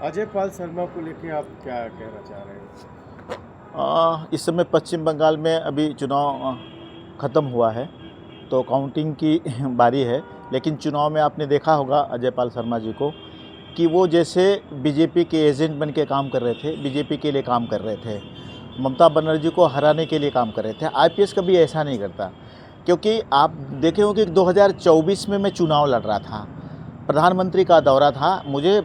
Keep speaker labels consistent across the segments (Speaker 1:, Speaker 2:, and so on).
Speaker 1: अजय पाल शर्मा को लेके आप क्या कहना चाह रहे हैं?
Speaker 2: इस समय पश्चिम बंगाल में अभी चुनाव ख़त्म हुआ है, तो काउंटिंग की बारी है। लेकिन चुनाव में आपने देखा होगा अजय पाल शर्मा जी को कि वो जैसे बीजेपी के एजेंट बन के काम कर रहे थे, बीजेपी के लिए काम कर रहे थे, ममता बनर्जी को हराने के लिए काम कर रहे थे। आईपीएस कभी ऐसा नहीं करता, क्योंकि आप देखे होंगे कि 2024 में मैं चुनाव लड़ रहा था, प्रधानमंत्री का दौरा था, मुझे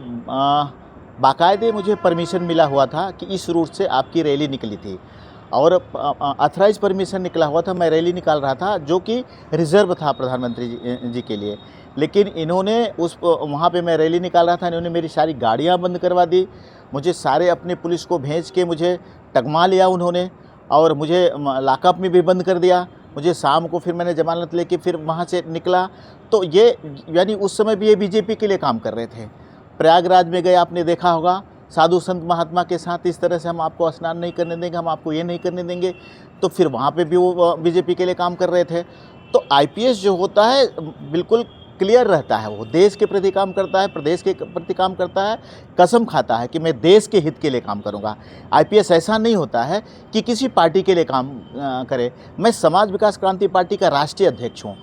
Speaker 2: बाकायदे मुझे परमिशन मिला हुआ था कि इस रूट से आपकी रैली निकली थी और अथराइज परमिशन निकला हुआ था, मैं रैली निकाल रहा था जो कि रिज़र्व था प्रधानमंत्री जी के लिए। लेकिन इन्होंने वहाँ पे मैं रैली निकाल रहा था, इन्होंने मेरी सारी गाड़ियाँ बंद करवा दी, मुझे सारे अपने पुलिस को भेज के मुझे टगमा लिया उन्होंने और मुझे लॉकअप में भी बंद कर दिया। मुझे शाम को फिर मैंने ज़मानत लेके फिर वहाँ से निकला। तो ये यानी उस समय भी ये बीजेपी के लिए काम कर रहे थे। प्रयागराज में गए, आपने देखा होगा, साधु संत महात्मा के साथ इस तरह से हम आपको स्नान नहीं करने देंगे, हम आपको ये नहीं करने देंगे, तो फिर वहाँ पे भी वो बीजेपी के लिए काम कर रहे थे। तो आईपीएस जो होता है बिल्कुल क्लियर रहता है, वो देश के प्रति काम करता है, प्रदेश के प्रति काम करता है, कसम खाता है कि मैं देश के हित के लिए काम करूँगा। आईपीएस ऐसा नहीं होता है कि किसी पार्टी के लिए काम करे। मैं समाज विकास क्रांति पार्टी का राष्ट्रीय अध्यक्ष हूँ,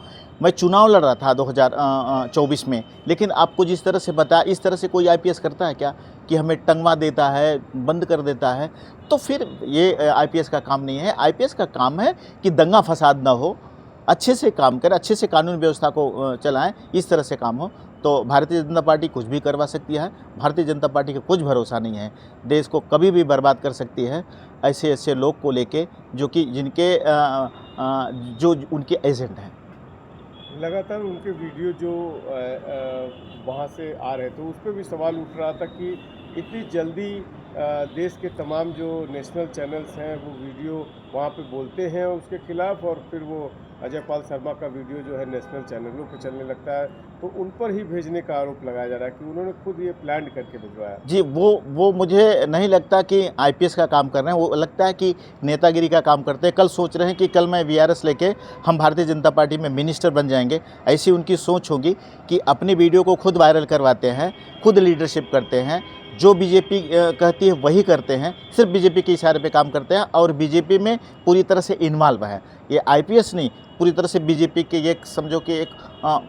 Speaker 2: मैं चुनाव लड़ रहा था 2024 में, लेकिन आपको जिस तरह से बताया, इस तरह से कोई आईपीएस करता है क्या कि हमें टंगवा देता है, बंद कर देता है? तो फिर ये आईपीएस का काम नहीं है। आईपीएस का काम है कि दंगा फसाद ना हो, अच्छे से काम करें, अच्छे से कानून व्यवस्था को चलाएं, इस तरह से काम हो। तो भारतीय जनता पार्टी कुछ भी करवा सकती है, भारतीय जनता पार्टी का कुछ भरोसा नहीं है, देश को कभी भी बर्बाद कर सकती है ऐसे ऐसे लोग को लेके जो कि जो उनके एजेंट हैं।
Speaker 1: लगातार उनके वीडियो जो वहाँ से आ रहे थे उस पर भी सवाल उठ रहा था कि इतनी जल्दी देश के तमाम जो नेशनल चैनल्स हैं वो वीडियो वहाँ पे बोलते हैं उसके खिलाफ, और फिर वो अजय पाल शर्मा का वीडियो जो है नेशनल चैनलों पर चलने लगता है, तो उन पर ही भेजने का आरोप लगाया जा रहा है कि उन्होंने खुद ये प्लान करके भिजवाया।
Speaker 2: जी, वो मुझे नहीं लगता कि आईपीएस का काम कर रहे हैं, वो लगता है कि नेतागिरी का काम करते हैं। कल सोच रहे हैं कि कल मैं वीआरएस लेके हम भारतीय जनता पार्टी में मिनिस्टर बन जाएंगे, ऐसी उनकी सोच होगी कि अपनी वीडियो को खुद वायरल करवाते हैं, खुद लीडरशिप करते हैं, जो बीजेपी कहती है वही करते हैं, सिर्फ बीजेपी के इशारे पे काम करते हैं और बीजेपी में पूरी तरह से इन्वॉल्व है। ये आईपीएस नहीं, पूरी तरह से बीजेपी के एक समझो कि एक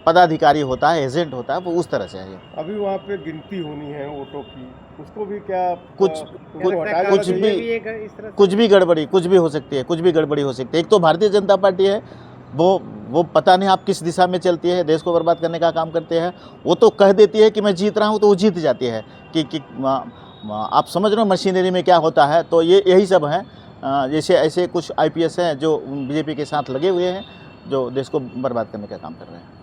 Speaker 2: पदाधिकारी होता है, एजेंट होता है, वो उस तरह से है।
Speaker 1: अभी वहाँ पे गिनती होनी है वोटों की, उसको भी क्या
Speaker 2: कुछ भी गड़बड़ी कुछ भी हो सकती है, कुछ भी गड़बड़ी हो सकती है। एक तो भारतीय जनता पार्टी है, वो पता नहीं आप किस दिशा में चलती है, देश को बर्बाद करने का काम करते हैं। वो तो कह देती है कि मैं जीत रहा हूँ, तो वो जीत जाती है कि आप समझ रहे हो मशीनरी में क्या होता है। तो यही सब है। जैसे ऐसे कुछ आईपीएस हैं जो बीजेपी के साथ लगे हुए हैं, जो देश को बर्बाद करने का काम कर रहे हैं।